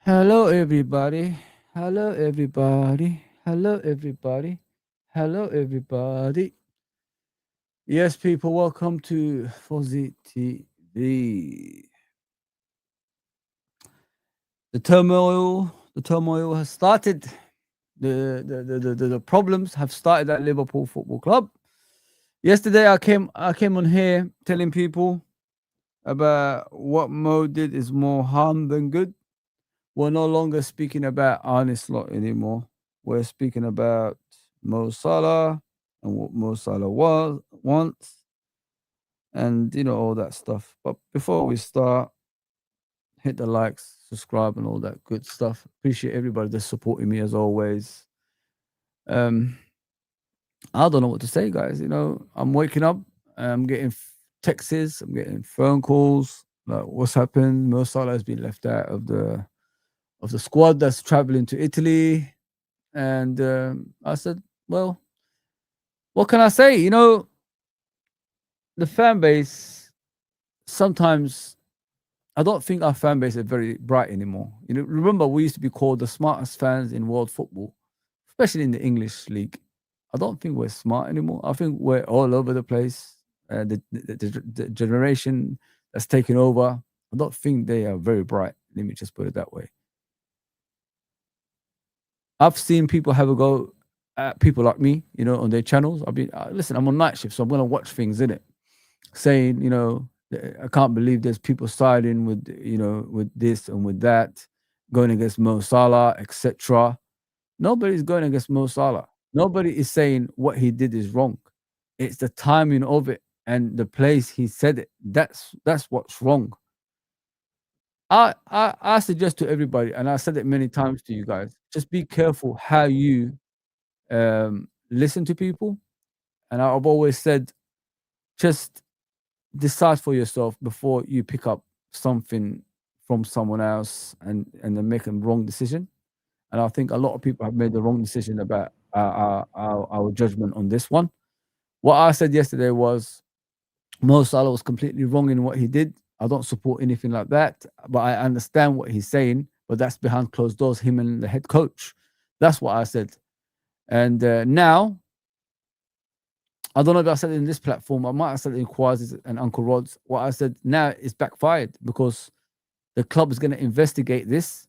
Hello, everybody. Hello, everybody. Hello, everybody. Hello, everybody. Yes, people, welcome to Fuzzy TV. The turmoil has started. The problems have started at Liverpool Football Club. Yesterday, I came on here telling people about what Mo did is more harm than good. We're no longer speaking about Arne Slot anymore. We're speaking about Mo Salah and what Mo Salah wants, and all that stuff. But before we start, hit the likes, subscribe, and all that good stuff. Appreciate everybody that's supporting me as always. Um, I don't know what to say, guys. I'm waking up, I'm getting texts, I'm getting phone calls. Like, what's happened? Mo Salah has been left out of the squad that's traveling to Italy. And I said, well, what can I say? The fan base, sometimes I don't think our fan base is very bright anymore. Remember, we used to be called the smartest fans in world football, especially in the English league. I don't think we're smart anymore. I think we're all over the place. The generation that's taken over, I don't think they are very bright. Let me just put it that way. I've seen people have a go at people like me, on their channels. Listen, I'm on night shift, so I'm gonna watch things in it, saying, I can't believe there's people siding with, with this and with that, going against Mo Salah, etc. Nobody's going against Mo Salah. Nobody is saying what he did is wrong. It's the timing of it and the place he said it. That's what's wrong. I suggest to everybody, and I said it many times to you guys, just be careful how you listen to people. And I've always said, just decide for yourself before you pick up something from someone else and then make a wrong decision. And I think a lot of people have made the wrong decision about our judgment on this one. What I said yesterday was Mo Salah was completely wrong in what he did. I don't support anything like that, but I understand what he's saying. But that's behind closed doors, him and the head coach. That's what I said. And now, I don't know if I said it in this platform. I might have said it in Quasi's and Uncle Rod's. What I said now is backfired because the club is going to investigate this,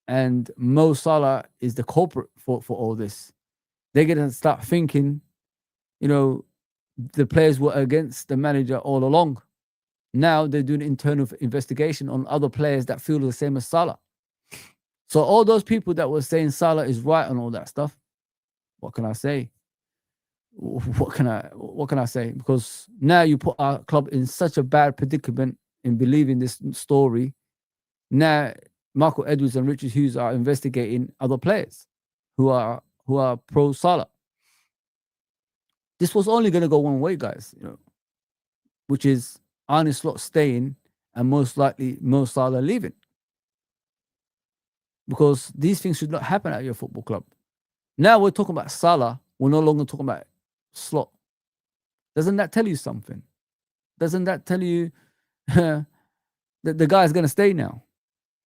and Mo Salah is the culprit for all this. They're going to start thinking, the players were against the manager all along. Now they're doing internal investigation on other players that feel the same as Salah. So all those people that were saying Salah is right and all that stuff, what can I say? What can I say? Because now you put our club in such a bad predicament in believing this story. Now Michael Edwards and Richard Hughes are investigating other players who are pro Salah. This was only going to go one way, guys. Which is Arne Slot staying and most likely Mo Salah leaving. Because these things should not happen at your football club. Now we're talking about Salah. We're no longer talking about Slot. Doesn't that tell you something? Doesn't that tell you that the guy's going to stay now?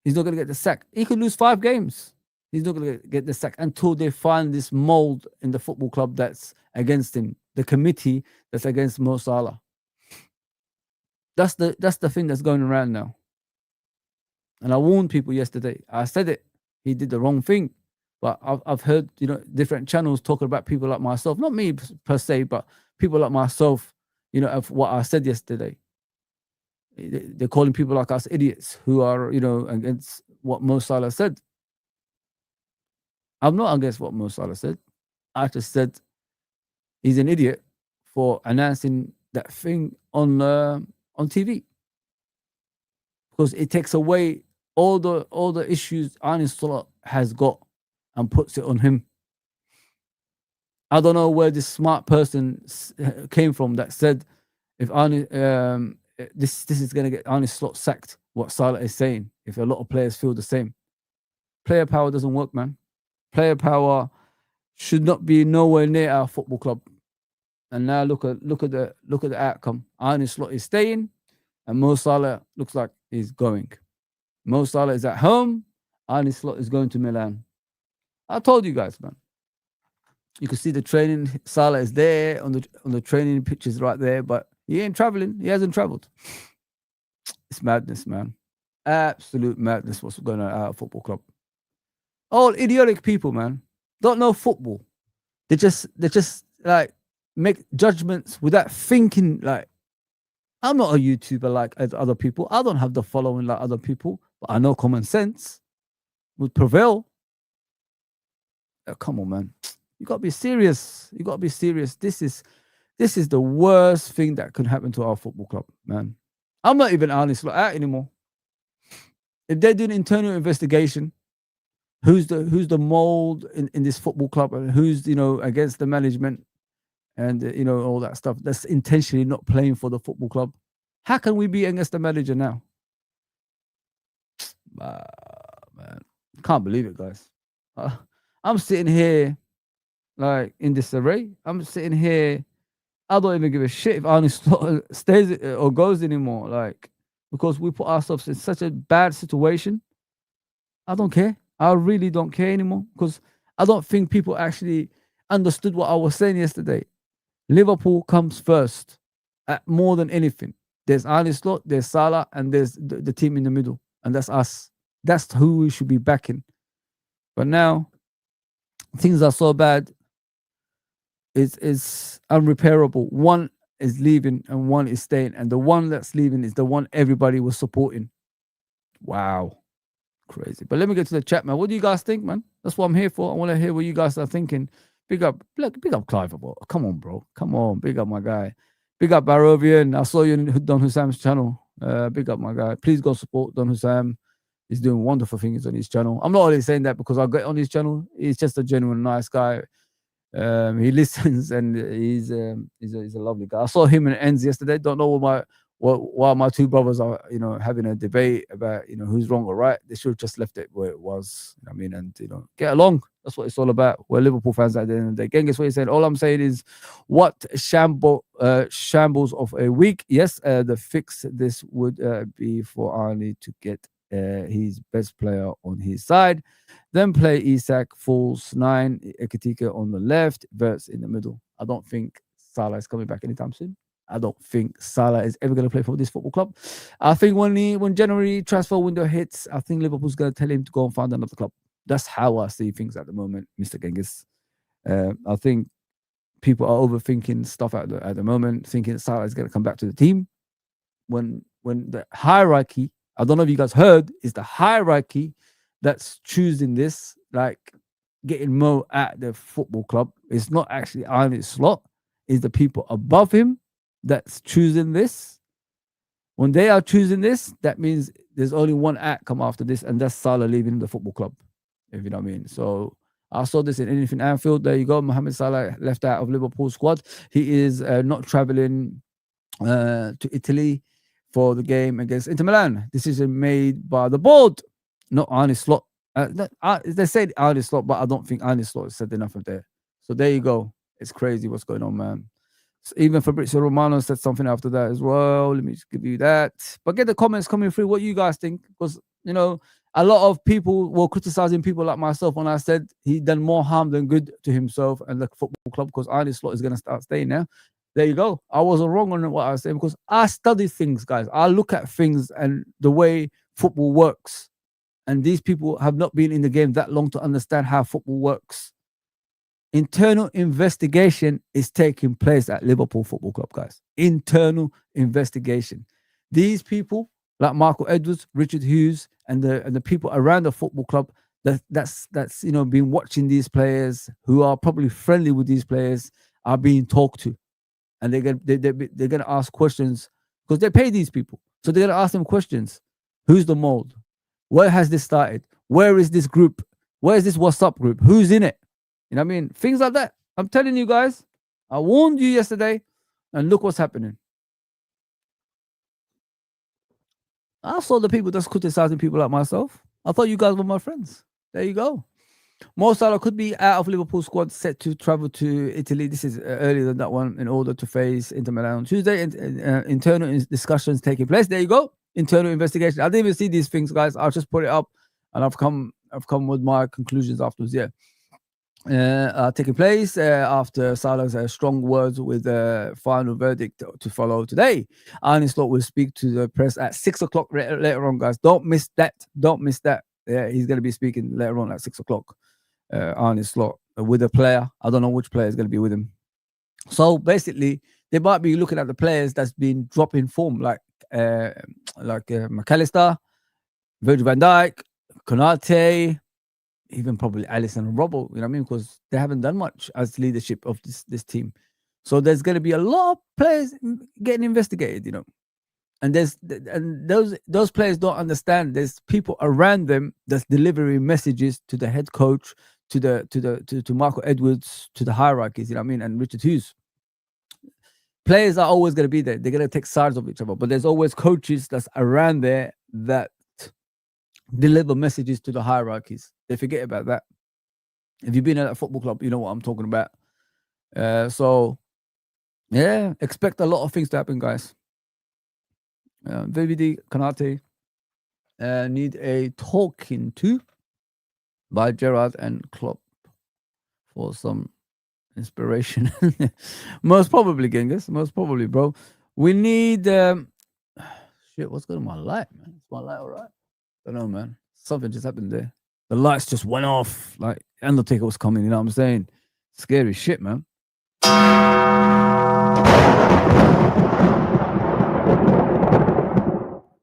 He's not going to get the sack. He could lose 5 games. He's not going to get the sack until they find this mold in the football club that's against him, the committee that's against Mo Salah. That's the thing that's going around now. And I warned people yesterday. I said it. He did the wrong thing. But I've heard, different channels talking about people like myself, not me per se, but people like myself, of what I said yesterday. They're calling people like us idiots who are, against what Mo Salah said. I'm not against what Mo Salah said. I just said he's an idiot for announcing that thing on TV, because it takes away all the issues Arne Slot has got and puts it on him. I don't know where this smart person came from that said if Arne this is going to get Arne Slot sacked. What Salah is saying, if a lot of players feel the same, player power doesn't work, man. Player power should not be nowhere near our football club. And now look at the outcome. Arne Slot is staying, and Mo Salah looks like he's going. Mo Salah is at home, Arne Slot is going to Milan. I told you guys, man. You can see the training. Salah is there on the training pitches right there, but he ain't traveling. He hasn't traveled. It's madness, man. Absolute madness. What's going on at our football club? All idiotic people, man. Don't know football. They just like make judgments without thinking. Like, I'm not a YouTuber like other people. I don't have the following like other people, but I know common sense would prevail. Come on, man. You gotta be serious. You gotta be serious. This is the worst thing that could happen to our football club, man. I'm not even honest like that anymore. If they do an internal investigation, who's the mold in this football club and who's against the management and all that stuff that's intentionally not playing for the football club, how can we be against the manager now? Man, can't believe it, guys. I'm sitting here like in disarray. I'm sitting here. I don't even give a shit if Arne stays or goes anymore. Like, because we put ourselves in such a bad situation. I don't care. I really don't care anymore because I don't think people actually understood what I was saying yesterday. Liverpool comes first at more than anything. There's Arne Slot, there's Salah, and there's the team in the middle, and that's us. That's who we should be backing. But now things are so bad. It's unrepairable. One is leaving and one is staying, and the one that's leaving is the one everybody was supporting. Wow. Crazy. But let me get to the chat, man. What do you guys think, man? That's what I'm here for. I want to hear what you guys are thinking. Big up Clive. Come on, bro. Come on. Big up my guy. Big up Barovian. I saw you in Don Hussam's channel. Big up my guy. Please go support Don Hussam. He's doing wonderful things on his channel. I'm not only saying that because I get on his channel. He's just a genuine nice guy. He listens and he's a lovely guy. I saw him in Ends yesterday. Don't know why my two brothers are having a debate about who's wrong or right. They should have just left it where it was. I mean, and get along. That's what it's all about. We're Liverpool fans at the end of the day. Again, guess what he said? All I'm saying is, what shambles of a week. Yes, the fix this would be for Arne to get his best player on his side, then play Isak falls 9, Ekitike on the left, Verts in the middle. I don't think Salah is coming back anytime soon. I don't think Salah is ever going to play for this football club. I think when January transfer window hits, I think Liverpool's going to tell him to go and find another club. That's how I see things at the moment, Mr. Genghis. I think people are overthinking stuff at the moment, thinking Salah is going to come back to the team. When the hierarchy, I don't know if you guys heard, is the hierarchy that's choosing this, like getting Mo at the football club. It's not actually Arne Slot. It's the people above him that's choosing this. When they are choosing this, that means there's only one outcome after this, and that's Salah leaving the football club, if you know what I mean. So I saw this in Anything Anfield. There you go. Mohamed Salah left out of Liverpool squad. He is not traveling to Italy for the game against Inter Milan. Decision made by the board, not Arne Slot. They said Arne Slot, but I don't think Arne Slot said enough of that. So there you go. It's crazy what's going on, man. So even Fabrizio Romano said something after that as well. Let me just give you that. But get the comments coming through. What you guys think? Because, a lot of people were criticizing people like myself when I said he done more harm than good to himself and the football club because Arne Slot is going to start staying now. There you go. I wasn't wrong on what I was saying because I study things, guys. I look at things and the way football works. And these people have not been in the game that long to understand how football works. Internal investigation is taking place at Liverpool Football Club, guys. Internal investigation. These people, like Michael Edwards, Richard Hughes, and the people around the football club that's been watching these players who are probably friendly with these players are being talked to, and they're gonna ask questions because they pay these people, so they're gonna ask them questions. Who's the mold? Where has this started? Where is this group? Where is this WhatsApp group? Who's in it? You know what I mean? Things like that. I'm telling you guys, I warned you yesterday, and look what's happening. I saw the people that's criticizing people like myself. I thought you guys were my friends. There you go. Mo Salah could be out of Liverpool squad, set to travel to Italy. This is earlier than that one in order to face Inter Milan on Tuesday. Internal discussions taking place. There you go. Internal investigation. I didn't even see these things, guys. I'll just put it up, and I've come I've come with my conclusions afterwards. Yeah. Taking place after Salah's strong words with the final verdict to follow today. Arne Slot will speak to the press at 6 o'clock later on, guys. Don't miss that. Don't miss that. Yeah, he's going to be speaking later on at 6 o'clock. Arne Slot with a player. I don't know which player is going to be with him. So basically, they might be looking at the players that's been dropping form, like McAllister, Virgil van Dijk, Konate, even probably Allison and Robbo, you know what I mean? Because they haven't done much as leadership of this team. So there's going to be a lot of players getting investigated, you know. And those players don't understand. There's people around them that's delivering messages to the head coach, to Michael Edwards, to the hierarchies, you know what I mean, and Richard Hughes. Players are always going to be there. They're going to take sides of each other, but there's always coaches that's around there that deliver messages to the hierarchies. They forget about that. If you've been at a football club, you know what I'm talking about. So, yeah, expect a lot of things to happen, guys. VVD, Konate need a talking to by Gerrard and Klopp for some inspiration. Most probably, Genghis. Most probably, bro. We need... shit, what's going on with my light, man? Is my light all right? I don't know, man. Something just happened there. The lights just went off. Like, Undertaker was coming, you know what I'm saying? Scary shit, man.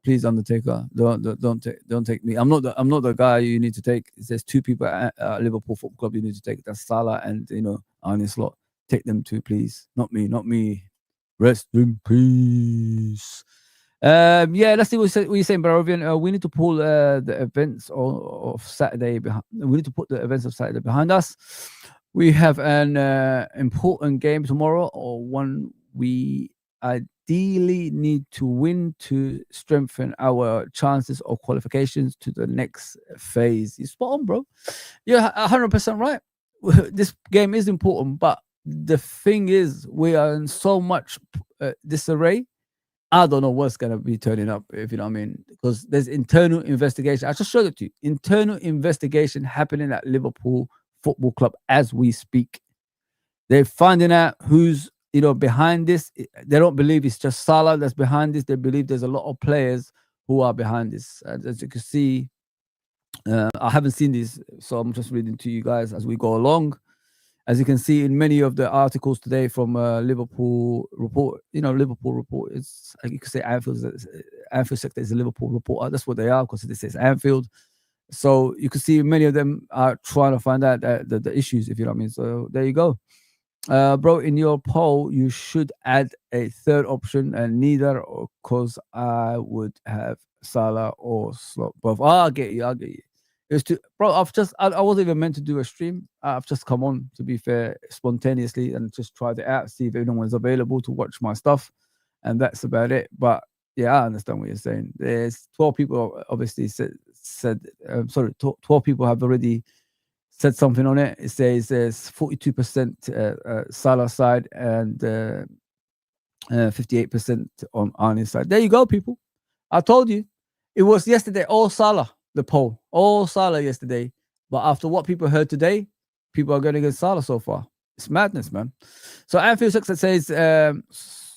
Please, Undertaker, don't take me. I'm not the guy you need to take. There's two people at Liverpool Football Club you need to take. That's Salah and, you know, Arne Slot. Take them two, please. Not me. Rest in peace. Yeah, let's see what you're saying, Barovian. We need to pull the events of Saturday behind. We need to put the events of Saturday behind us. We have an important game tomorrow, or one we ideally need to win to strengthen our chances of qualifications to the next phase. You're spot on, bro. You're 100% right. This game is important, but the thing is, we are in so much disarray. I don't know what's going to be turning up, if you know what I mean, because there's internal investigation. I just showed it to you. Internal investigation happening at Liverpool Football Club as we speak. They're finding out who's, you know, behind this. They don't believe it's just Salah that's behind this. They believe there's a lot of players who are behind this. As you can see, I haven't seen this, so I'm just reading to you guys as we go along. As you can see in many of the articles today from Liverpool Report, you know, Liverpool Report, it's like you could say Anfield sector is a Liverpool reporter. That's what they are, because this is Anfield. So you can see many of them are trying to find out the issues, if you know what I mean. So there you go. Bro, in your poll, you should add a third option, and neither, because I would have Salah or Slot. Both. I'll get you. It's too, bro. I wasn't even meant to do a stream. I've just come on, to be fair, spontaneously, and just tried it out, see if anyone's available to watch my stuff, and that's about it. But yeah, I understand what you're saying. There's 12 people obviously said 12 people have already said something on it. It says there's 42% Salah side and 58% on Arne's side. There you go, people. I told you. It was yesterday, all Salah. The poll, all Salah yesterday, but after what people heard today, people are going against Salah so far. It's madness, man. So Anfield Success says,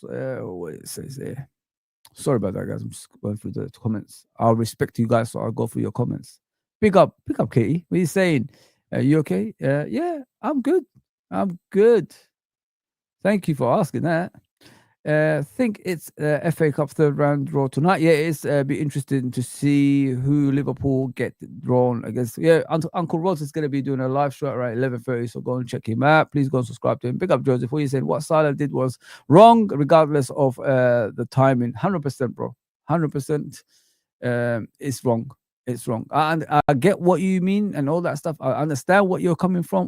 what it says there. Sorry about that, guys. I'm just going through the comments. I'll respect you guys, so I'll go through your comments. Pick up, Katie. What are you saying? You okay? Yeah, I'm good. Thank you for asking that. Think it's FA Cup third round draw tonight. Yeah, it's be interesting to see who Liverpool get drawn against. Yeah, Uncle Ross is going to be doing a live show at 11:30, so go and check him out. Please go and subscribe to him. Big up Joseph. What you saying? What Salah did was wrong, regardless of the timing. 100%, bro. 100%. It's wrong. It's wrong. I get what you mean and all that stuff. I understand where you're coming from,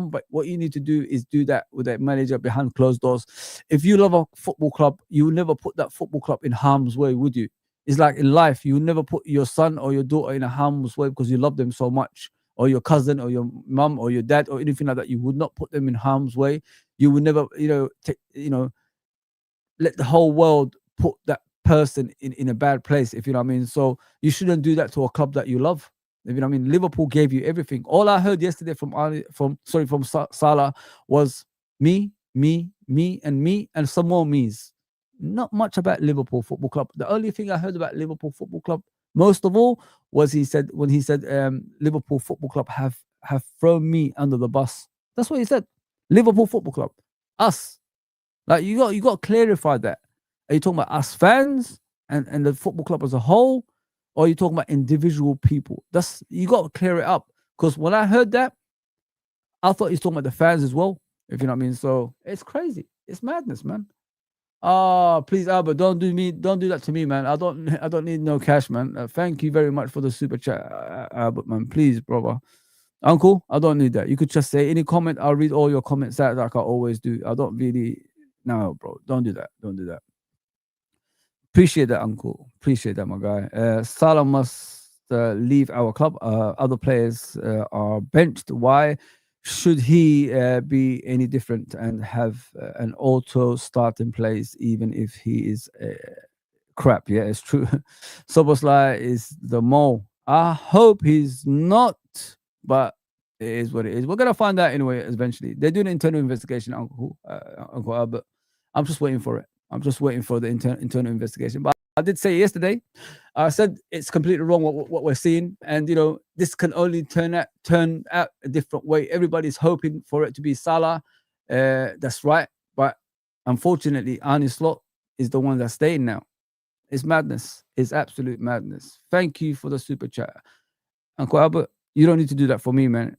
but what you need to do is do that with a manager behind closed doors. If you love a football club, you would never put that football club in harm's way, would you? It's like in life, you would never put your son or your daughter in a harm's way because you love them so much, or your cousin or your mum or your dad or anything like that. You would not put them in harm's way. You would never, let the whole world put that person in a bad place, if you know what I mean. So you shouldn't do that to a club that you love. You know what I mean? Liverpool gave you everything. All I heard yesterday from Salah was me, and some more me's. Not much about Liverpool Football Club. The only thing I heard about Liverpool Football Club, most of all, was when he said Liverpool Football Club have thrown me under the bus. That's what he said. Liverpool Football Club, us. Like you got to clarify that. Are you talking about us fans and the football club as a whole, or are you talking about individual people? You got to clear it up, because when I heard that, I thought he's talking about the fans as well. If you know what I mean. So it's crazy. It's madness, man. Please, Albert, don't do that to me, man. I don't need no cash, man. Thank you very much for the super chat, Albert, man. Please, brother. Uncle, I don't need that. You could just say any comment. I'll read all your comments out like I always do. I don't really. No, bro. Don't do that. Don't do that. Appreciate that, Uncle. Appreciate that, my guy. Salah must leave our club. Other players are benched. Why should he be any different and have an auto start in place, even if he is crap? Yeah, it's true. Soboslai is the mole. I hope he's not, but it is what it is. We're gonna find out anyway. Eventually, they're doing an internal investigation, Uncle Albert. I'm just waiting for it. I'm just waiting for the internal investigation. But I did say yesterday, I said it's completely wrong what we're seeing, and you know this can only turn out a different way. Everybody's hoping for it to be Salah. That's right, but unfortunately, Arne Slot is the one that's staying now. It's madness. It's absolute madness. Thank you for the super chat, Uncle Albert. You don't need to do that for me, man.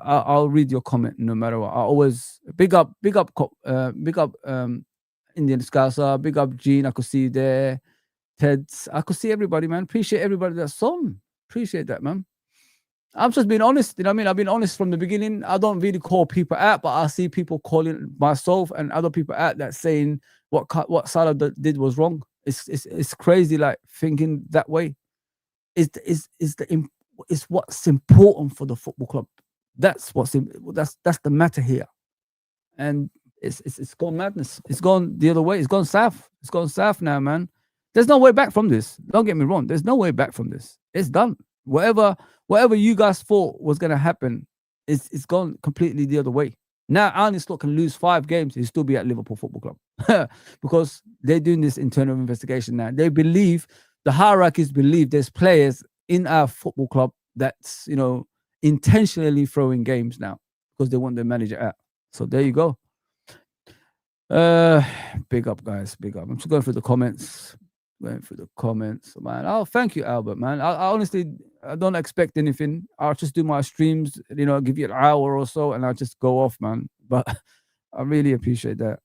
I'll read your comment no matter what. I always big up Indian Scouser, big up Gene. I could see you there. Ted, I could see everybody, man. Appreciate everybody that's on. Appreciate that, man. I'm just being honest. You know what I mean? I've been honest from the beginning. I don't really call people out, but I see people calling myself and other people out that saying what Salah did was wrong. It's crazy, like thinking that way. It's what's important for the football club. That's the matter here, and it's gone madness. It's gone the other way. It's gone south. It's gone south now, man. There's no way back from this. Don't get me wrong. There's no way back from this. It's done. Whatever you guys thought was gonna happen, it's gone completely the other way. Now Arne Slot can lose 5 games, he'll still be at Liverpool Football Club because they're doing this internal investigation now. They believe the hierarchies believe there's players in our football club that's intentionally throwing games now because they want their manager out. So there you go. Big up, guys. Big up. I'm just going through the comments. Man. Oh, thank you, Albert, man. I honestly, I don't expect anything. I'll just do my streams, give you an hour or so, and I'll just go off, man. But I really appreciate that.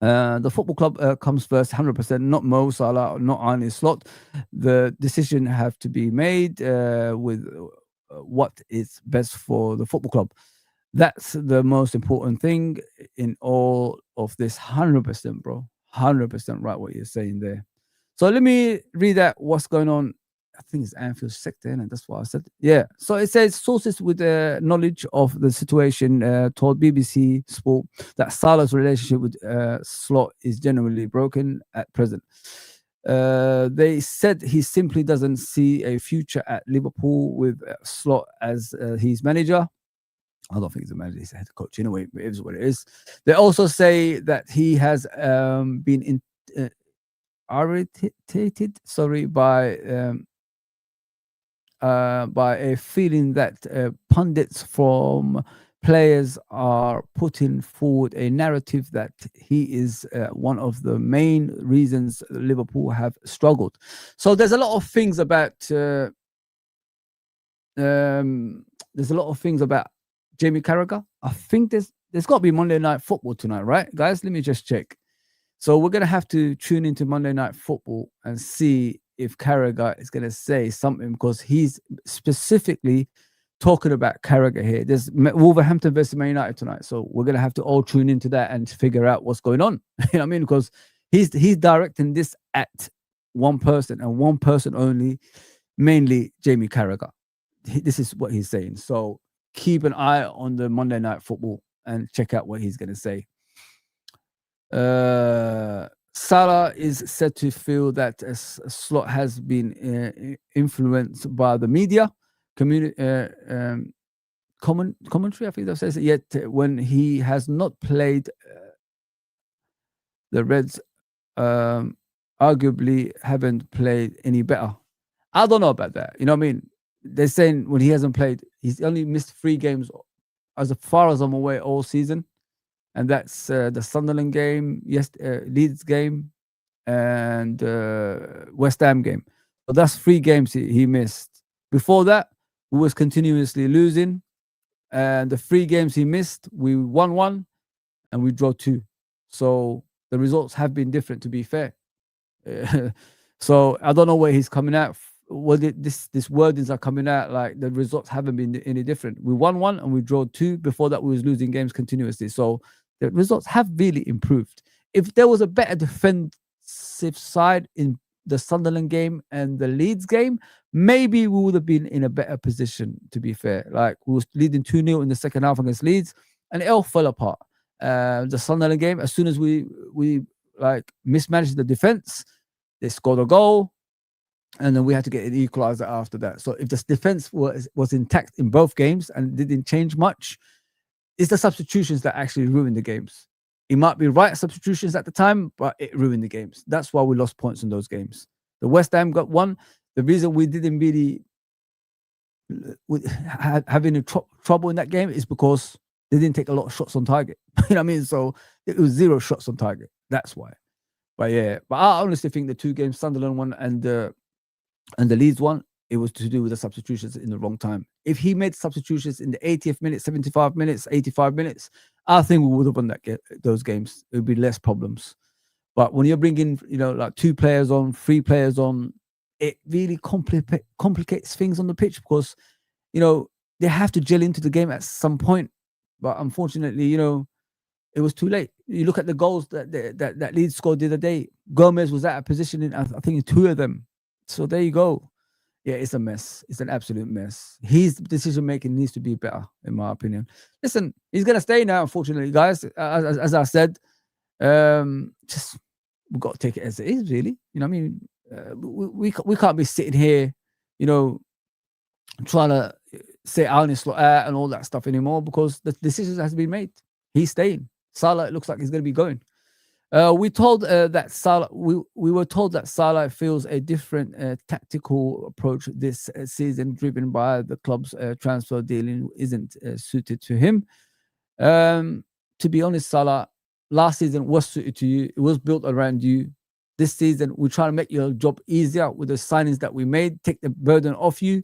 The football club comes first, 100%. Not Mo Salah, not Arne Slot. The decision have to be made with what is best for the football club. That's the most important thing in all of this. 100%, bro. 100% right what you're saying there. So let me read out what's going on. I think it's Anfield sector, and that's what I said. Yeah. So it says sources with knowledge of the situation told BBC Sport that Salah's relationship with Slot is genuinely broken at present. They said he simply doesn't see a future at Liverpool with Slot as his manager. I don't think he's a manager, he's a head coach. Anyway, it is what it is. They also say that he has been irritated, by a feeling that pundits from players are putting forward a narrative that he is one of the main reasons Liverpool have struggled. So there's a lot of things about Jamie Carragher. I think there's got to be Monday Night Football tonight, right, guys? Let me just check. So we're going to have to tune into Monday Night Football and see if Carragher is going to say something, because he's specifically talking about Carragher here. There's Wolverhampton versus Man United tonight. So we're going to have to all tune into that and figure out what's going on. You know what I mean? Because he's directing this at one person and one person only, mainly Jamie Carragher. This is what he's saying. So keep an eye on the Monday Night Football and check out what he's going to say. Salah is said to feel that Slot has been influenced by the media, commentary, I think that says it, yet when he has not played, the Reds arguably haven't played any better. I don't know about that. You know what I mean? They're saying when he hasn't played, he's only missed 3 games, as far as I'm aware, all season. And that's the Sunderland game, Leeds game, and West Ham game. So that's 3 games he missed. Before that, we was continuously losing. And the 3 games he missed, we won 1 and we draw 2. So the results have been different, to be fair. So I don't know where he's coming at. What this wordings are coming out like the results haven't been any different. We won 1 and we draw 2. Before that, we was losing games continuously. So the results have really improved. If there was a better defensive side in the Sunderland game and the Leeds game, maybe we would have been in a better position, to be fair. Like, we was leading 2-0 in the second half against Leeds, and it all fell apart. The Sunderland game, as soon as we like mismanaged the defense, they scored a goal, and then we had to get an equalizer after that. So if the defense was intact in both games and didn't change much, it's the substitutions that actually ruined the games. It might be right substitutions at the time, but it ruined the games. That's why we lost points in those games. The West Ham got 1. The reason we didn't really have any trouble in that game is because they didn't take a lot of shots on target. You know what I mean? So it was 0 shots on target. That's why. But yeah, but I honestly think the 2 games, Sunderland one and the Leeds one, it was to do with the substitutions in the wrong time. If he made substitutions in the 80th minute, 75 minutes, 85 minutes, I think we would have won those games. It would be less problems. But when you're bringing, like 2 players on, 3 players on, it really complicates things on the pitch because, they have to gel into the game at some point. But unfortunately, it was too late. You look at the goals that Leeds scored the other day. Gomez was out of position in, I think, in 2 of them. So there you go. Yeah, it's a mess. It's an absolute mess. His decision making needs to be better, in my opinion. Listen, he's gonna stay now, unfortunately, guys. As I said, just we've got to take it as it is, really. You know what I mean? We can't be sitting here, trying to say Arne slot out and all that stuff anymore because the decision has been made. He's staying. Salah, it looks like he's going to be going. We told that Salah. We were told that Salah feels a different tactical approach this season, driven by the club's transfer dealing isn't suited to him. To be honest, Salah, last season was suited to you. It was built around you. This season, we try to make your job easier with the signings that we made, take the burden off you,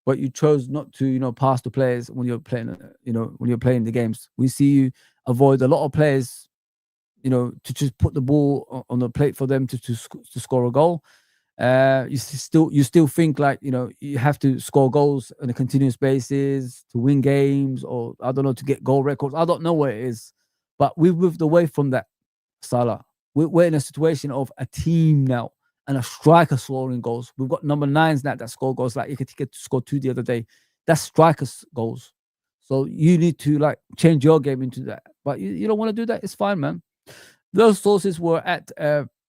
but you chose not to, pass the players when you're playing, when you're playing the games. We see you avoid a lot of players, to just put the ball on the plate for them to score a goal. You still think like, you have to score goals on a continuous basis to win games, or I don't know, to get goal records. I don't know what it is, but we've moved away from that, Salah. We're in a situation of a team now and a striker scoring goals. We've got number 9s now that score goals. Like Iketika scored 2 the other day. That's strikers goals. So you need to change your game into that. But you don't want to do that. It's fine, man. Those sources were at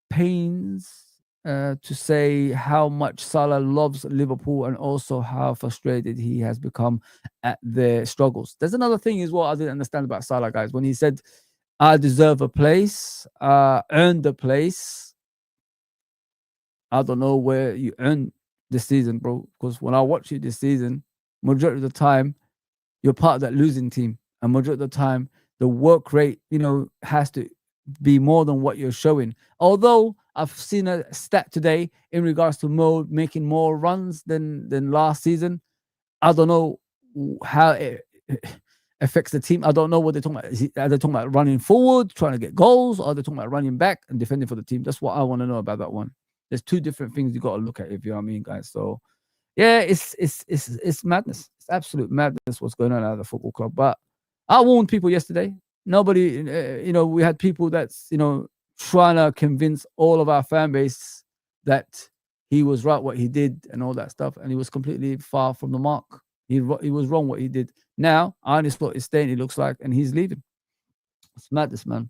pains to say how much Salah loves Liverpool and also how frustrated he has become at their struggles. There's another thing as well I didn't understand about Salah, guys. When he said, I deserve a place, earned the place. I don't know where you earned this season, bro. Because when I watch you this season, majority of the time, you're part of that losing team. And majority of the time, the work rate, has to be more than what you're showing. Although I've seen a stat today in regards to Mo making more runs than last season. I don't know how it affects the team. I don't know what they're talking about. Are they talking about running forward, trying to get goals, or are they talking about running back and defending for the team? That's what I want to know about that one. There's 2 different things you got to look at, if you know what I mean, guys. So yeah, it's madness. It's absolute madness what's going on at the football club. But I warned people yesterday. Nobody, we had people that's, trying to convince all of our fan base that he was right what he did and all that stuff, and he was completely far from the mark. He was wrong what he did. Now, Arne Slot is staying, it looks like, and he's leaving. It's madness, man.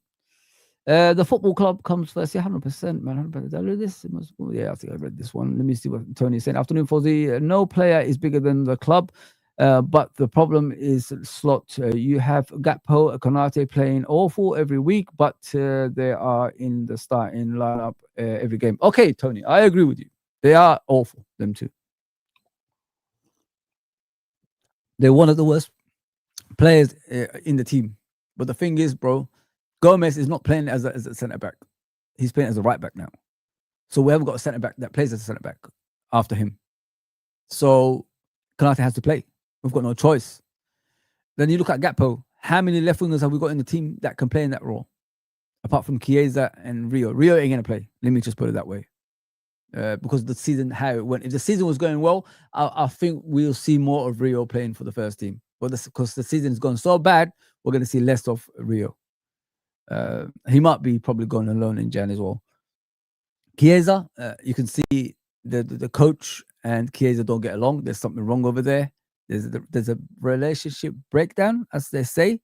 The football club comes first. Yeah, 100%, man. 100%. Did I read this? Yeah, I think I read this one. Let me see what Tony said. Afternoon, Fozzy. No player is bigger than the club, but the problem is slot. You have Gakpo, Konate playing awful every week, but they are in the starting lineup every game. Okay, Tony, I agree with you. They are awful, them two. They're one of the worst players in the team. But the thing is, bro, Gomez is not playing as a centre back. He's playing as a right back now. So we haven't got a centre back that plays as a centre back after him. So Konate has to play. We've got no choice. Then you look at Gakpo. How many left wingers have we got in the team that can play in that role? Apart from Chiesa and Rio. Rio ain't going to play. Let me just put it that way. Because the season, how it went. If the season was going well, I think we'll see more of Rio playing for the first team. But because the season has gone so bad, we're going to see less of Rio. He might be probably going alone in Jan as well. Chiesa, you can see the coach and Chiesa don't get along. There's something wrong over there. There's a relationship breakdown, as they say,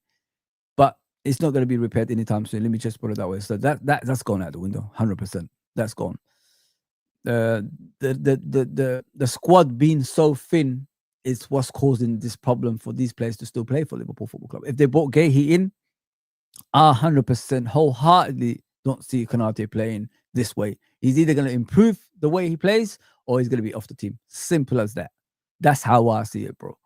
but it's not going to be repaired anytime soon. Let me just put it that way. So that's gone out the window, 100%. That's gone. The squad being so thin is what's causing this problem for these players to still play for Liverpool Football Club. If they brought Gahey in, I 100% wholeheartedly don't see Konate playing this way. He's either going to improve the way he plays or he's going to be off the team. Simple as that. That's how I see it, bro.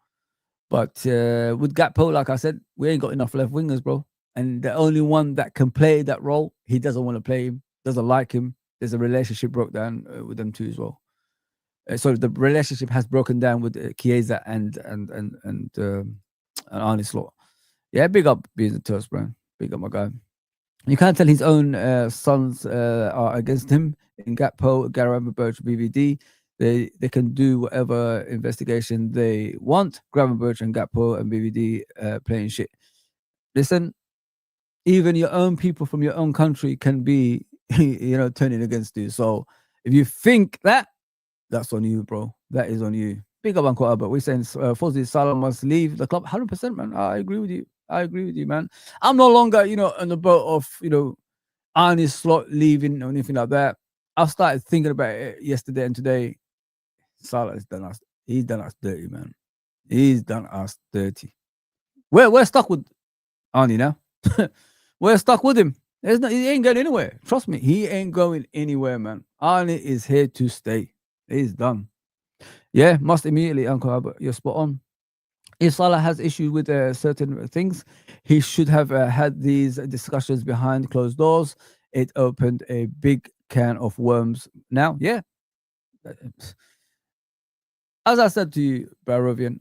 But with Gakpo, like I said, we ain't got enough left wingers, bro. And the only one that can play that role, he doesn't want to play him, doesn't like him. There's a relationship broke down with them two as well. So the relationship has broken down with Chiesa and Arne Slot. Yeah, big up being the toast, bro. Big up my guy. You can't tell his own sons are against him. In Gakpo, Gravenberch, BVD, they can do whatever investigation they want. Gravenberch and Gakpo and BVD playing shit. Listen, even your own people from your own country can be, turning against you. So if you think that's on you, bro. That is on you. Big up, Uncle Albert. We're saying Fozzy Salah must leave the club. 100%, man. I agree with you, man. I'm no longer, on the boat of, Arne Slot leaving or anything like that. I've started thinking about it yesterday and today. Salah has done us. He's done us dirty, man. He's done us dirty. We're stuck with Arne now. We're stuck with him. He ain't going anywhere. Trust me, he ain't going anywhere, man. Arne is here to stay. He's done. Yeah, must immediately, Uncle Albert. You're spot on. If Salah has issues with certain things, he should have had these discussions behind closed doors. It opened a big can of worms. Now, yeah. As I said to you, Barovian,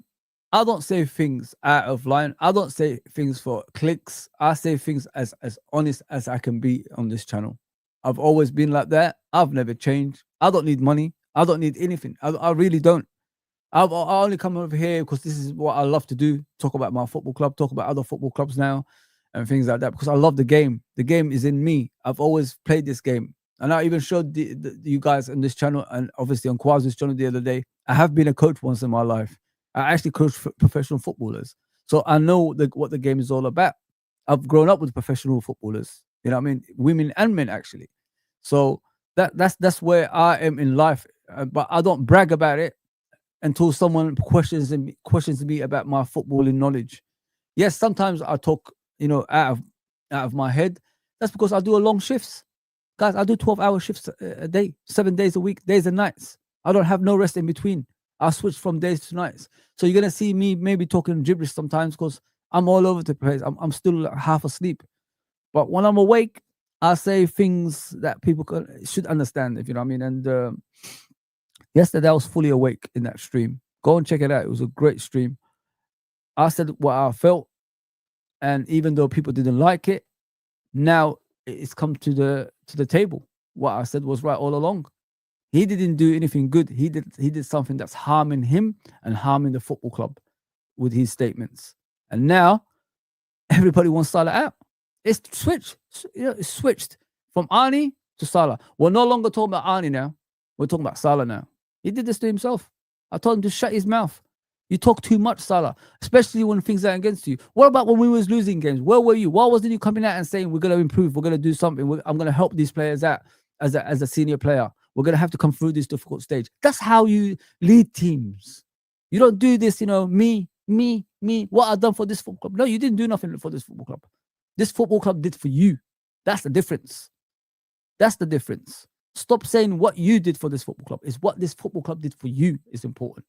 I don't say things out of line. I don't say things for clicks. I say things as honest as I can be on this channel. I've always been like that. I've never changed. I don't need money. I don't need anything. I really don't. I only come over here because this is what I love to do. Talk about my football club, talk about other football clubs now and things like that because I love the game. The game is in me. I've always played this game. And I even showed you guys on this channel and obviously on Kwazu's channel the other day. I have been a coach once in my life. I actually coach professional footballers. So I know what the game is all about. I've grown up with professional footballers. You know what I mean? Women and men, actually. So that's where I am in life. But I don't brag about it until someone questions me about my footballing knowledge. Yes, sometimes I talk, out of my head. That's because I do a long shifts. Guys, I do 12-hour shifts a day, 7 days a week, days and nights. I don't have no rest in between. I switch from days to nights. So you're going to see me maybe talking gibberish sometimes because I'm all over the place. I'm still half asleep. But when I'm awake, I say things that people should understand, if you know what I mean. And yesterday, I was fully awake in that stream. Go and check it out. It was a great stream. I said what I felt. And even though people didn't like it, now it's come to the table. What I said was right all along. He didn't do anything good. He did something that's harming him and harming the football club with his statements. And now everybody wants Salah out. It's switched. It's switched from Arne to Salah. We're no longer talking about Arne now. We're talking about Salah now. He did this to himself. I told him to shut his mouth. You talk too much, Salah, especially when things are against you. What about when we was losing games? Where were you? Why wasn't you coming out and saying we're going to improve, we're going to do something, I'm going to help these players out as a senior player. We're going to have to come through this difficult stage. That's how you lead teams. You don't do this, me, what I've done for this football club. No, you didn't do nothing for this football club. This football club did for you. That's the difference. That's the difference. Stop saying what you did for this football club. It's what this football club did for you is important.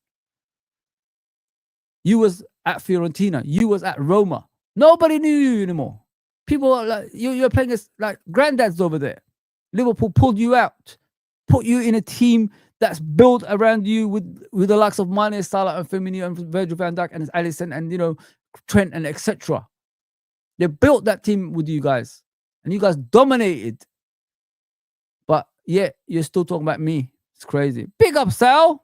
You was at Fiorentina. You was at Roma. Nobody knew you anymore. People are like, you're playing as like granddads over there. Liverpool pulled you out, put you in a team that's built around you with the likes of Mane, Salah, and Firmino, and Virgil van Dijk, and Alisson, and Trent, and etc. They built that team with you guys, and you guys dominated. But yeah, you're still talking about me. It's crazy. Big up, Sal.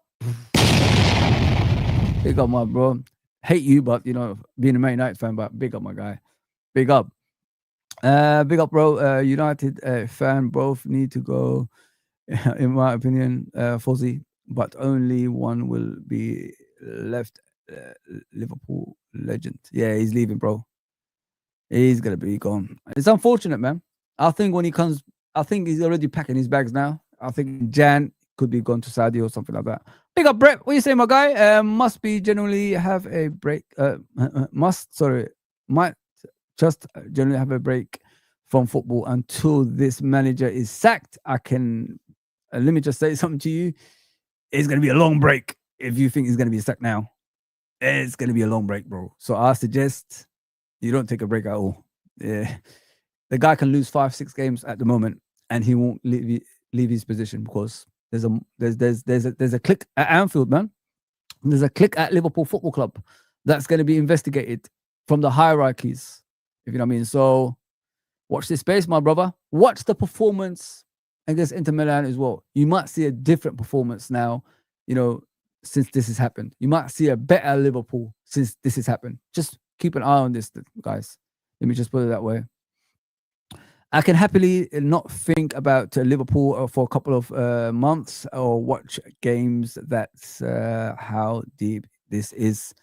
Big up, my bro. Hate you, but being a Man United fan, but big up, my guy. Big up. Big up, bro. United fan both need to go, in my opinion, Fozzy, but only one will be left. Liverpool legend. Yeah, he's leaving, bro. He's gonna be gone. It's unfortunate, man. I think when he comes, I think he's already packing his bags now. I think Jan could be gone to Saudi or something like that. Big up, Brett. What you say, my guy? Must generally have a break. Might just generally have a break from football until this manager is sacked. I can let me just say something to you. It's going to be a long break if you think he's going to be sacked now. It's going to be a long break, bro. So I suggest you don't take a break at all. Yeah, the guy can lose 5-6 games at the moment, and he won't leave his position because there's a clique at Anfield, man. There's a clique at Liverpool Football Club that's going to be investigated from the hierarchies, if you know what I mean. So watch this space, my brother. Watch the performance against Inter Milan as well. You might see a different performance now, since this has happened. You might see a better Liverpool since this has happened. Just keep an eye on this, guys. Let me just put it that way. I can happily not think about Liverpool for a couple of months or watch games. That's how deep this is.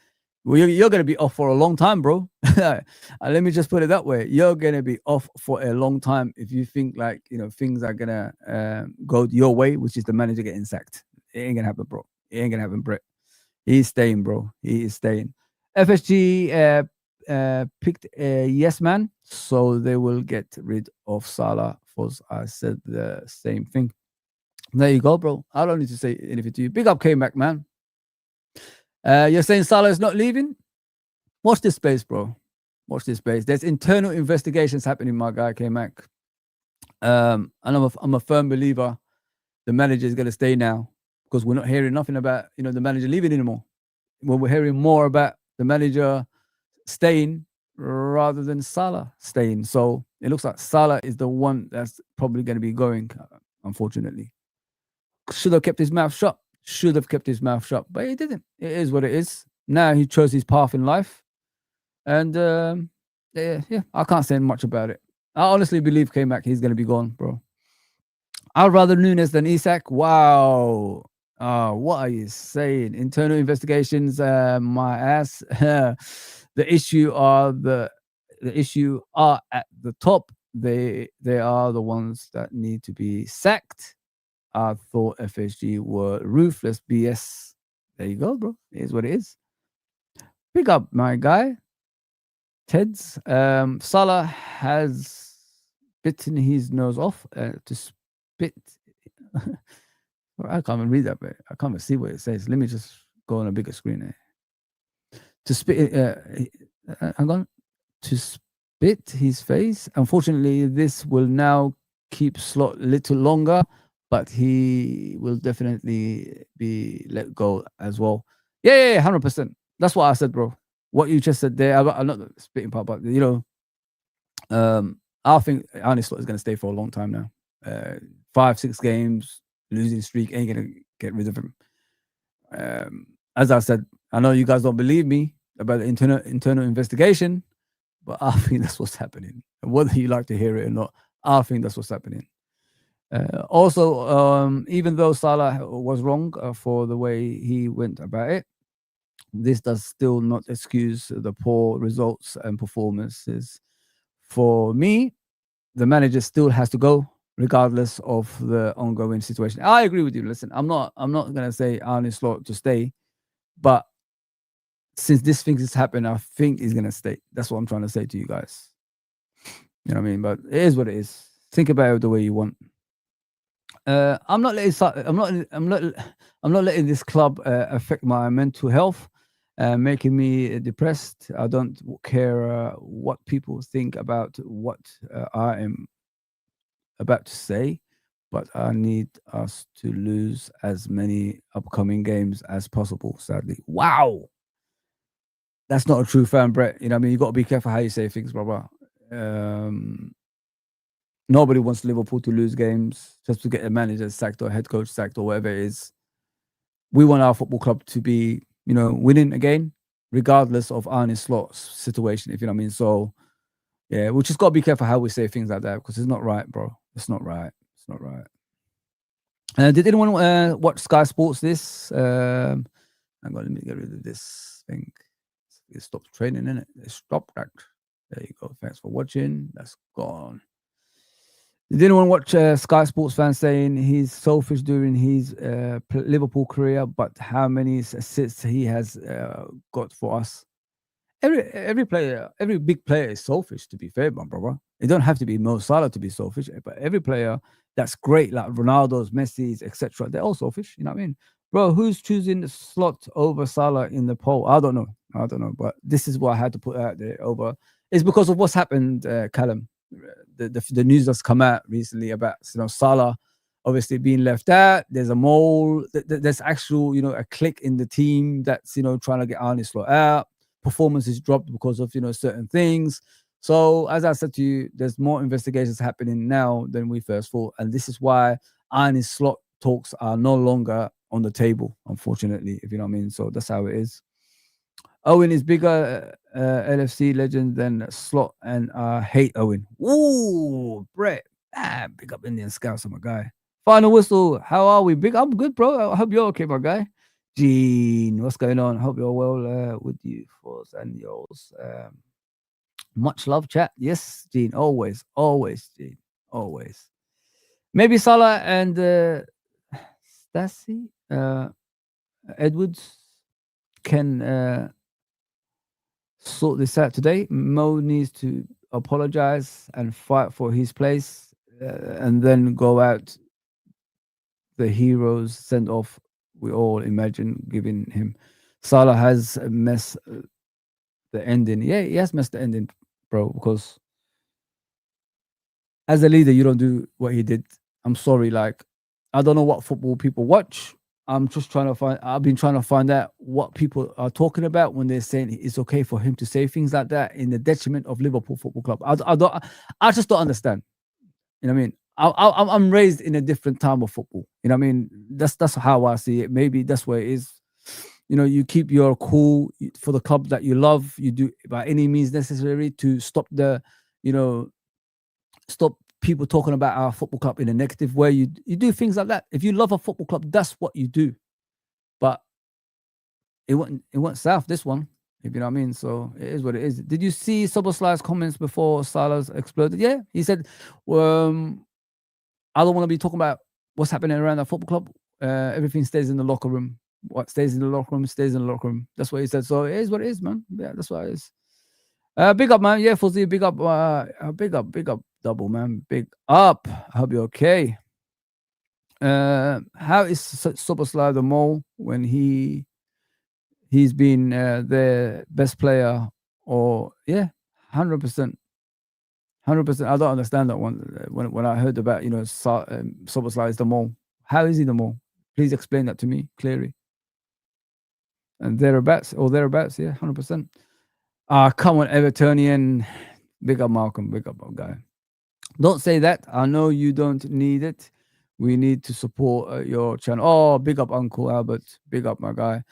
Well, you're going to be off for a long time, bro. Let me just put it that way. You're going to be off for a long time if you think like, things are going to go your way, which is the manager getting sacked. It ain't going to happen, bro. It ain't going to happen, Brett. He's staying, bro. He is staying. FSG picked a yes man, so they will get rid of Salah. I said the same thing. There you go, bro. I don't need to say anything to you. Big up K-Mac, man. You're saying Salah is not leaving? Watch this space, bro. Watch this space. There's internal investigations happening, my guy K-Mac. And I'm a firm believer the manager is going to stay now because we're not hearing nothing about the manager leaving anymore. Well, we're hearing more about the manager staying rather than Salah staying. So it looks like Salah is the one that's probably going to be going, unfortunately. Should have kept his mouth shut. But he didn't. It is what it is. Now he chose his path in life. And yeah, I can't say much about it. I honestly believe K-Mac, he's going to be gone, bro. I'd rather Nunes than Isak. Wow. What are you saying? Internal investigations, my ass. The issue are at the top. They are the ones that need to be sacked. I thought FSG were ruthless. BS. There you go, bro. It is what it is. Pick up, my guy. Teds. Salah has bitten his nose off to spit. I can't even read that, but I can't even see what it says. Let me just go on a bigger screen here. To spit, hang on. To spit his face. Unfortunately, this will now keep Slot a little longer, but he will definitely be let go as well. Yeah, 100%. That's what I said, bro. What you just said there, I'm not the spitting part, but I think Arne Slot is going to stay for a long time now. 5-6 games, losing streak, ain't going to get rid of him. As I said, I know you guys don't believe me about the internal investigation, but I think that's what's happening. And whether you like to hear it or not, I think that's what's happening. Also, even though Salah was wrong for the way he went about it, This does still not excuse the poor results and performances. For me, the manager still has to go, regardless of the ongoing situation. I agree with you. Listen, I'm not gonna say Arne Slot to stay, but since this thing has happened, I think he's gonna stay. That's what I'm trying to say to you guys. You know what I mean? But it is what it is. Think about it the way you want. I'm not letting I'm not letting this club affect my mental health, making me depressed. I don't care what people think about what I am about to say, but I need us to lose as many upcoming games as possible. Sadly, wow, that's not a true fan, Brett. You know what I mean? You got to be careful how you say things, brother. Nobody wants Liverpool to lose games just to get a manager sacked or a head coach sacked or whatever it is. We want our football club to be, winning again, regardless of Arne Slot's situation, if you know what I mean. So, yeah, we just got to be careful how we say things like that because it's not right, bro. It's not right. It's not right. Did anyone watch Sky Sports this? Hang on, let me get rid of this thing. It stopped training, innit? It stopped that. There you go. Thanks for watching. That's gone. Did anyone watch Sky Sports fan saying he's selfish during his Liverpool career, but how many assists he has got for us? Every player, every big player is selfish. To be fair, my brother, it don't have to be Mo Salah to be selfish, but every player that's great, like Ronaldo's, Messi's, etc., they're all selfish. You know what I mean, bro? Who's choosing the Slot over Salah in the poll? I don't know, but this is what I had to put out there. Over it's because of what's happened, Callum. The news that's come out recently about Salah obviously being left out. There's a mole. There's actual a clique in the team that's trying to get Arne Slot out. Performance is dropped because of certain things. So as I said to you, there's more investigations happening now than we first thought, and this is why Arne Slot talks are no longer on the table, unfortunately, if you know what I mean. So that's how it is. Owen is bigger LFC legend than Slot, and I hate Owen. Ooh, Brett. Big up Indian Scouts, my guy. Final whistle. How are we? Big. I'm good, bro. I hope you're okay, my guy. Gene, what's going on? Hope you're well with you, fours and yours. Much love, chat. Yes, Gene. Always, Gene. Always. Maybe Salah and Stacey Edwards can sort this out today. Mo needs to apologize and fight for his place, and then go out the heroes send off we all imagine giving him. Salah has messed the ending. Yeah, he has messed the ending, bro, because as a leader, you don't do what he did. I'm sorry, like, I don't know what football people watch. I've been trying to find out what people are talking about when they're saying it's okay for him to say things like that in the detriment of Liverpool Football Club. I just don't understand. You know what I mean? I'm raised in a different time of football. You know what I mean? That's how I see it. Maybe that's where it is. You keep your cool for the club that you love. You do by any means necessary to stop stop people talking about our football club in a negative way. You do things like that. If you love a football club, that's what you do. But it went south, this one, if you know what I mean. So it is what it is. Did you see Soboslai's comments before Salah's exploded? Yeah, he said, I don't want to be talking about what's happening around the football club. Everything stays in the locker room. What stays in the locker room stays in the locker room. That's what he said. So it is what it is, man. Yeah, that's what it is. Big up, man. Yeah, Fuzzy, big up. Big up, double, man. Big up. I hope you're okay. How is Soboslai the mole when he's been their best player? Or yeah, 100%. 100%. I don't understand that one. When I heard about Soboslai is the mole. How is he the mole? Please explain that to me clearly. And thereabouts, yeah, 100%. Come on, Evertonian. Big up, Malcolm. Big up, guy. Don't say that. I know you don't need it. We need to support your channel. Oh, big up, Uncle Albert. Big up, my guy.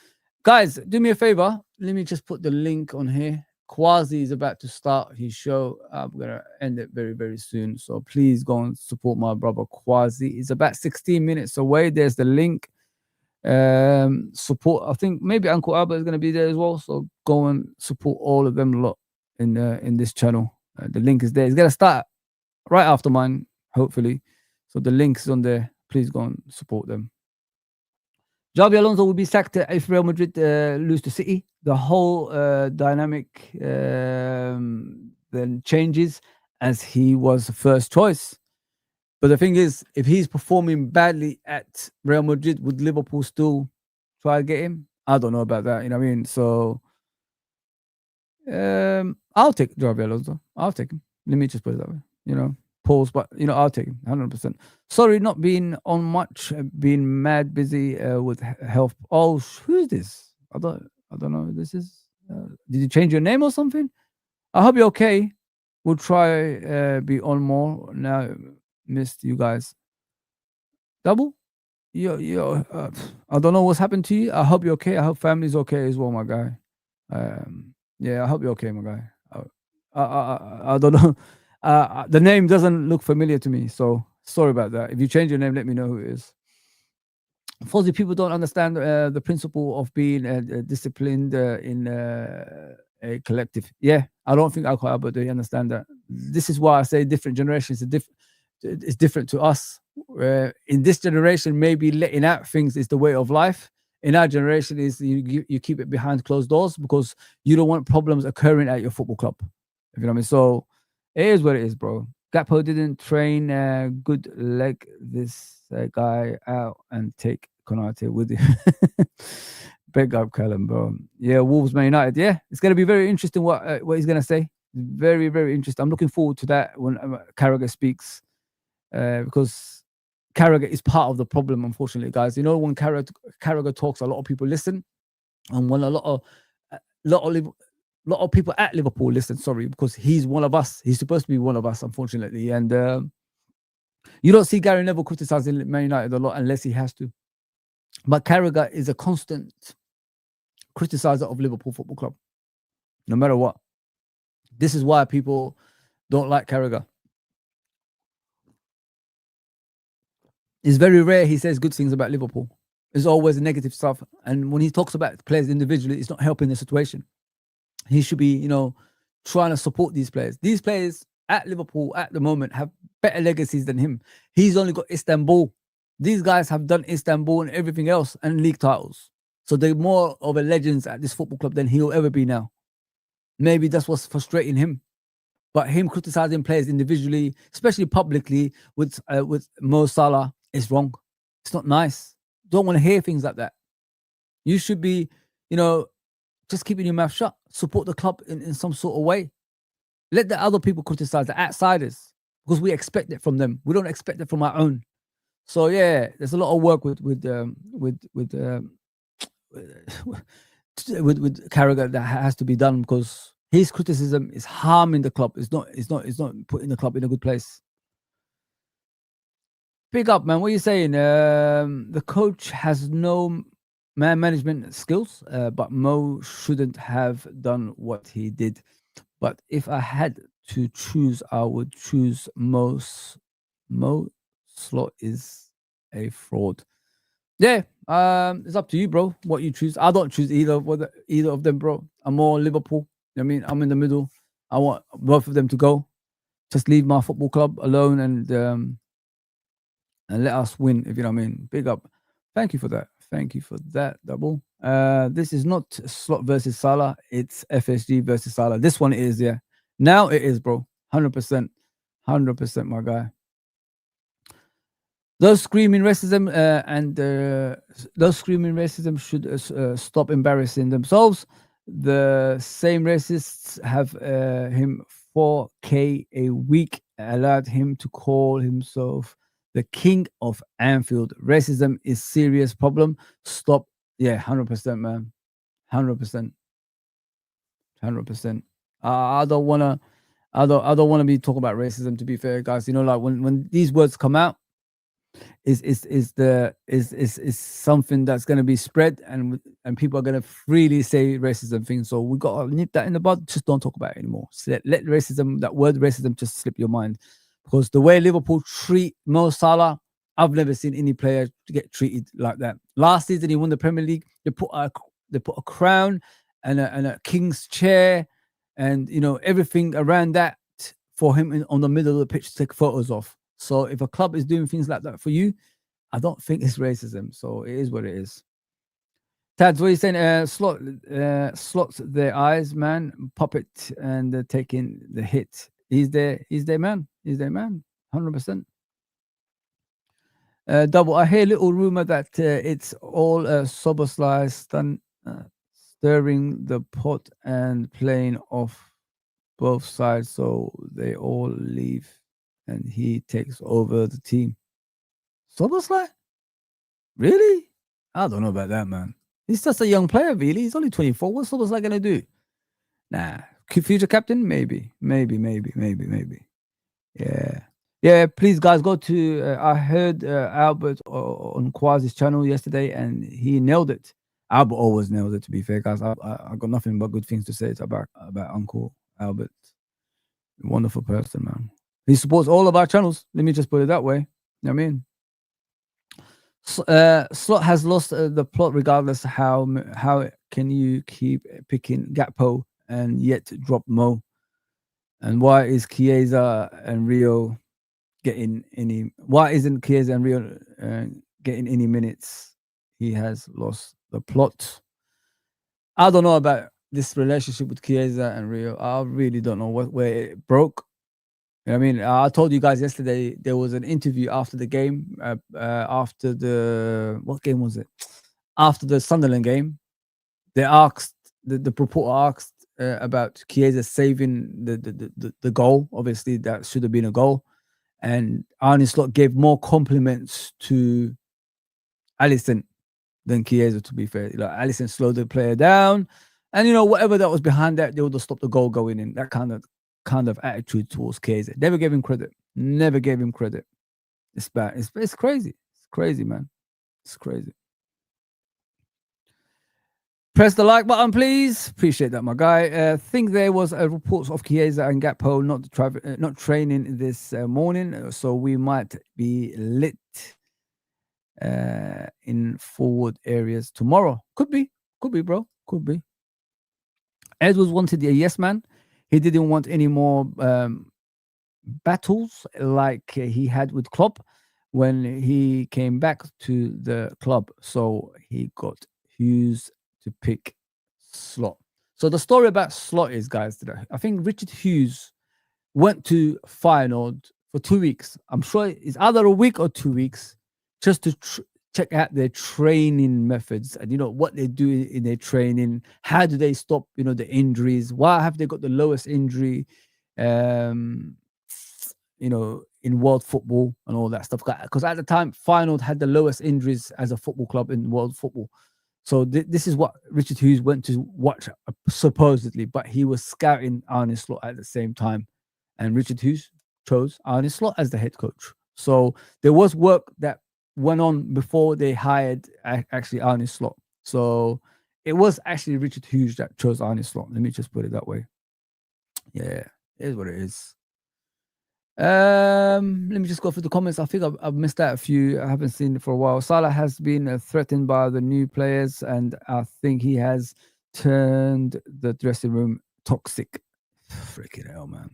Guys, do me a favor. Let me just put the link on here. Quasi is about to start his show. I'm going to end it very, very soon. So please go and support my brother Quasi. It's about 16 minutes away. There's the link. Support. I think maybe Uncle Albert is going to be there as well. So go and support all of them a lot in this channel. The link is there. It's going to start right after mine, hopefully. So the link is on there. Please go and support them. Xabi Alonso will be sacked if Real Madrid lose to City. The whole dynamic then changes, as he was the first choice. But the thing is, if he's performing badly at Real Madrid, would Liverpool still try to get him? I don't know about that. You know what I mean? So I'll take Xabi Alonso. I'll take him. Let me just put it that way. You know, pause, but you know, I'll take him 100%. Sorry, not being on much, being mad busy with health. Oh, who's this? I don't know who this is. Did you change your name or something? I hope you're okay. We'll try be on more now. Missed you guys. Double? Yo, I don't know what's happened to you. I hope you're okay. I hope family's okay as well, my guy. Yeah, I hope you're okay, my guy. I don't know. The name doesn't look familiar to me, so sorry about that. If you change your name, let me know who it is. Fuzzy people don't understand the principle of being disciplined in a collective. Yeah, I don't think Alcohol, but they understand that. This is why I say different generations are it's different to us. In this generation, maybe letting out things is the way of life. In our generation, is you keep it behind closed doors because you don't want problems occurring at your football club. If you know what I mean. So it is what it is, bro. Gakpo didn't train good leg this guy out and take Konate with him. Big up Callum, bro. Yeah, Wolves Man United. Yeah, it's going to be very interesting what he's going to say. Very, very interesting. I'm looking forward to that when Carragher speaks because Carragher is part of the problem, unfortunately, guys. You know, when Carragher talks, a lot of people listen, and when a lot of people at Liverpool listen. Sorry, because he's one of us. He's supposed to be one of us, unfortunately. And you don't see Gary Neville criticizing Man United a lot unless he has to. But Carragher is a constant criticizer of Liverpool Football Club, no matter what. This is why people don't like Carragher. It's very rare he says good things about Liverpool. It's always negative stuff. And when he talks about players individually, it's not helping the situation. He should be, you know, trying to support these players. These players at Liverpool at the moment have better legacies than him. He's only got Istanbul. These guys have done Istanbul and everything else and league titles. So they're more of a legends at this football club than he'll ever be now. Maybe that's what's frustrating him. But him criticizing players individually, especially publicly with Mo Salah, is wrong. It's not nice. Don't want to hear things like that. You should be, you know, just keeping your mouth shut. Support the club in some sort of way. Let the other people criticize the outsiders because we expect it from them. We don't expect it from our own. So yeah, there's a lot of work with Carragher that has to be done because his criticism is harming the club. It's not putting the club in a good place. Big up, man. What are you saying? The coach has no man management skills, but Mo shouldn't have done what he did. But if I had to choose, I would choose Mo. Slot is a fraud. Yeah, it's up to you, bro. What you choose. I don't choose either of them, bro. I'm more Liverpool. I mean, I'm in the middle. I want both of them to go. Just leave my football club alone and let us win, if you know what I mean. Big up. Thank you for that. Thank you for that, Double. This is not Slot versus Salah. It's FSG versus Salah. This one is, yeah. Now it is, bro. 100%. 100%, my guy. Those screaming racism should stop embarrassing themselves. The same racists have him 4K a week, allowed him to call himself the king of Anfield. Racism is serious problem. Stop. Yeah, 100%, man. 100%. 100%. I don't wanna be talking about racism, to be fair, guys. You know, like when these words come out, is something that's going to be spread and people are going to freely say racism things. So we got to nip that in the bud. Just don't talk about it anymore. So let racism, that word racism, just slip your mind, because the way Liverpool treat Mo Salah I've never seen any player to get treated like that. Last season, he won the Premier League. They put a crown and a king's chair, and everything around that for him on the middle of the pitch to take photos of. So if a club is doing things like that for you, I don't think it's racism. So it is what it is. Tads, what are you saying? Slots their eyes, man. Puppet and taking the hit. He's their man. He's their man. 100%. Double. I hear little rumor that it's all Soboslai stirring the pot and playing off both sides, so they all leave and he takes over the team. Soboslai? Really? I don't know about that, man. He's just a young player, really. He's only 24. What's Soboslai gonna do? Nah. Future captain? Maybe. Yeah, please, guys, go to. I heard Albert on Quasi's channel yesterday, and he nailed it. Albert always nailed it. To be fair, guys, I got nothing but good things to say about Uncle Albert. Wonderful person, man. He supports all of our channels. Let me just put it that way. You know what I mean, Slot has lost the plot. Regardless, how can you keep picking Gakpo and yet drop Mo? And why is Chiesa and Rio getting any? Why isn't Chiesa and Rio getting any minutes? He has lost the plot. I don't know about this relationship with Chiesa and Rio. I really don't know where it broke. You know what I mean? I told you guys yesterday there was an interview after the game. After the what game was it? After the Sunderland game, they asked the reporter asked about Chiesa saving the goal. Obviously, that should have been a goal. And Arne Slot gave more compliments to Alisson than Chiesa, to be fair. Like, Alisson slowed the player down, and whatever that was behind that, they would have stopped the goal going in. That kind of attitude towards Chiesa. Never gave him credit. It's bad. It's crazy. It's crazy, man. It's crazy. Press the like button, please. Appreciate that, my guy. Think there was reports of Chiesa and Gakpo not training this morning, so we might be lit in forward areas tomorrow. Could be, bro. Could be. Edwards wanted a yes man. He didn't want any more battles like he had with Klopp when he came back to the club. So he got Hughes to pick Slot. So the story about Slot is, guys, today, I think Richard Hughes went to Feyenoord for 2 weeks. I'm sure it's either a week or 2 weeks, just to check out their training methods and what they do in their training. How do they stop the injuries? Why have they got the lowest injury in world football and all that stuff? Because at the time Feyenoord had the lowest injuries as a football club in world football. So this is what Richard Hughes went to watch, supposedly, but he was scouting Arne Slot at the same time, and Richard Hughes chose Arne Slot as the head coach. So there was work that went on before they hired actually Arne Slot. So it was actually Richard Hughes that chose Arne Slot. Let me just put it that way. Yeah, it is what it is. Let me just go through the comments. I think I've missed out a few. I haven't seen it for a while. Salah has been threatened by the new players, and I think he has turned the dressing room toxic. Freaking hell, man.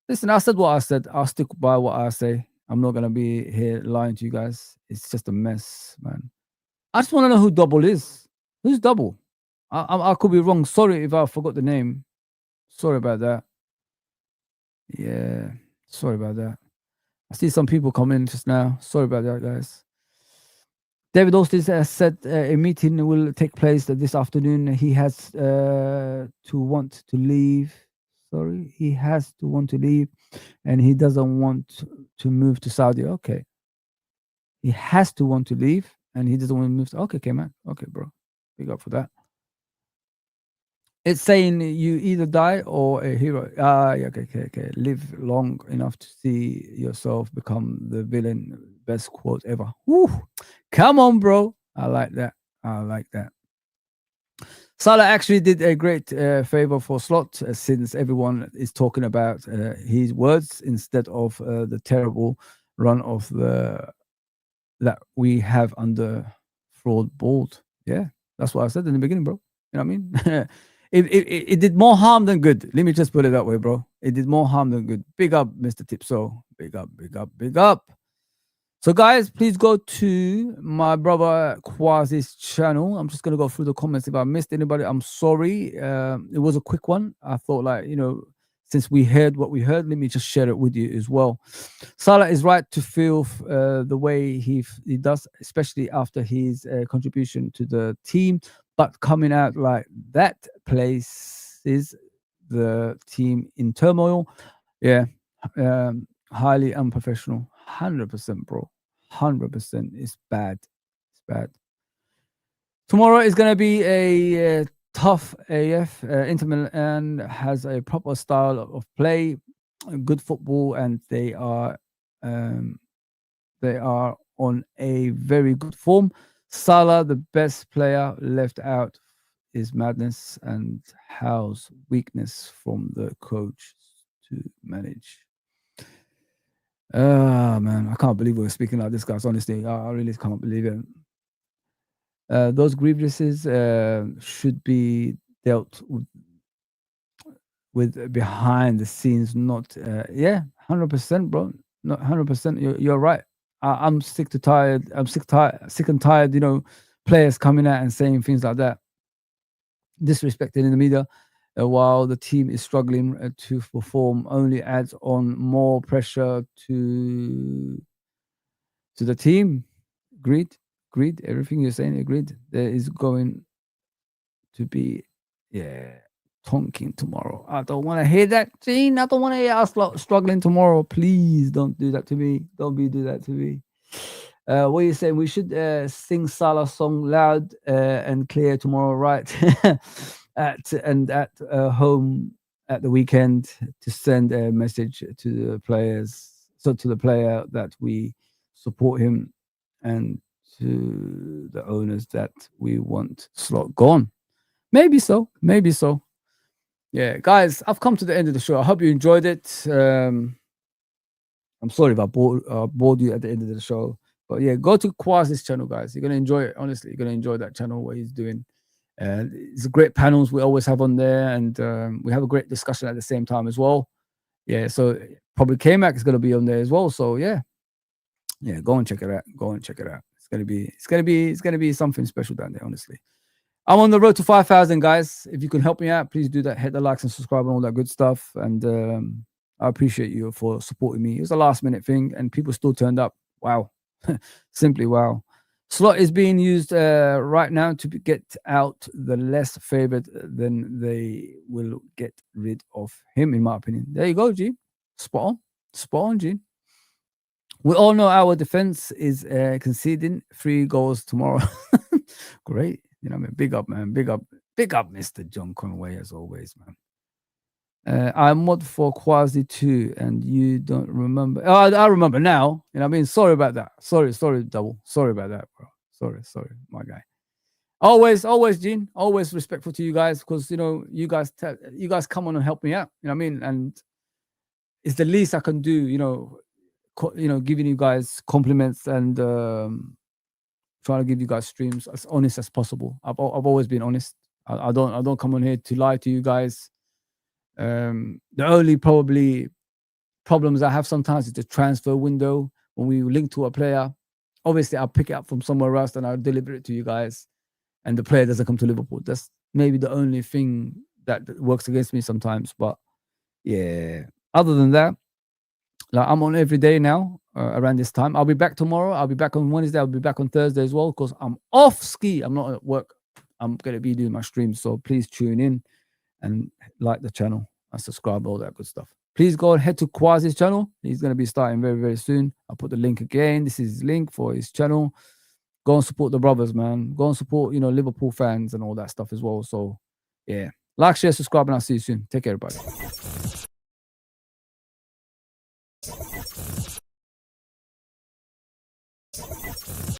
Listen, I said what I said. I'll stick by what I say. I'm not gonna be here lying to you guys. It's just a mess, man. I just want to know who Double is. Who's Double? I could be wrong. Sorry if I forgot the name. Sorry about that. Yeah, sorry about that. I see some people coming just now. Sorry about that, guys. David Austin said a meeting will take place this afternoon. He has to want to leave. Sorry, he has to want to leave, and he doesn't want to move to Saudi. Okay, he has to want to leave, and he doesn't want to move to. Okay, man. Okay, bro. Big up for that. It's saying you either die or a hero. Yeah, okay. Live long enough to see yourself become the villain. Best quote ever. Woo! Come on, bro. I like that. Salah actually did a great favor for Slot, since everyone is talking about his words instead of the terrible run of that we have under fraud board. Yeah, that's what I said in the beginning, bro. You know what I mean? It did more harm than good. Let me just put it that way, bro. It did more harm than good. Big up, Mr. Tipso. Big up, big up, big up. So, guys, please go to my brother Quasi's channel. I'm just going to go through the comments. If I missed anybody, I'm sorry. It was a quick one. I thought, like, since we heard what we heard, let me just share it with you as well. Salah is right to feel the way he does, especially after his contribution to the team. But coming out like that places the team in turmoil. Yeah, highly unprofessional. 100%, bro. 100%. It's bad. It's bad. Tomorrow is going to be a tough AF. Inter Milan has a proper style of play, good football, and they are on a very good form. Salah, the best player, left out is madness and Howe's weakness from the coach to manage. Man, I can't believe we're speaking like this, guys. Honestly, I really can't believe it. Those grievances should be dealt with behind the scenes, not 100%, bro. Not 100%. You're right. I'm sick and tired. Players coming out and saying things like that, disrespected in the media, while the team is struggling to perform, only adds on more pressure to the team. Agreed. Everything you're saying, agreed. There is going to be, tonking tomorrow. I don't want to hear that, Gene. I don't want to hear us struggling tomorrow. Please don't do that to me. Don't do that to me. What are you saying? We should sing Salah song loud and clear tomorrow, right? at home at the weekend to send a message to the players, to the player that we support him, and to the owners that we want Slot gone. Maybe so. Yeah, guys, I've come to the end of the show. I hope you enjoyed it. I'm sorry if I bored you at the end of the show. But yeah, go to Quasi's channel, guys. You're going to enjoy it. Honestly, you're going to enjoy that channel, what he's doing. It's great panels we always have on there. And we have a great discussion at the same time as well. Yeah, so probably K-Mac is going to be on there as well. So yeah, go and check it out. It's going to be something special down there, honestly. I'm on the road to 5,000, guys. If you can help me out, please do that. Hit the likes and subscribe and all that good stuff. And I appreciate you for supporting me. It was a last-minute thing, and people still turned up. Wow. Simply wow. Slot is being used right now to get out the less favored, then they will get rid of him, in my opinion. There you go, G. Spot on, G. We all know our defense is conceding 3 goals tomorrow. Great. You know what I mean? Big up, man. Big up, Mr. John Conway, as always, man. I mod for Quasi too, and you don't remember. Oh, I remember now. You know what I mean? Sorry about that. Sorry, double. Sorry about that, bro. Sorry, my guy. Always, Gene. Always respectful to you guys, because you guys come on and help me out. You know what I mean? And it's the least I can do. Giving you guys compliments and trying to give you guys streams as honest as possible. I've always been honest. I don't come on here to lie to you guys. The only probably problems I have sometimes is the transfer window. When we link to a player, obviously I'll pick it up from somewhere else and I'll deliver it to you guys, and the player doesn't come to Liverpool. That's maybe the only thing that works against me sometimes. But yeah, other than that, like, I'm on every day now around this time. I'll be back tomorrow. I'll be back on Wednesday. I'll be back on Thursday as well, because I'm off ski. I'm not at work. I'm going to be doing my streams. So please tune in and like the channel and subscribe, all that good stuff. Please go and head to Quasi's channel. He's going to be starting very, very soon. I'll put the link again. This is his link for his channel. Go and support the brothers, man. Go and support, Liverpool fans and all that stuff as well. So, yeah. Like, share, subscribe, and I'll see you soon. Take care, everybody.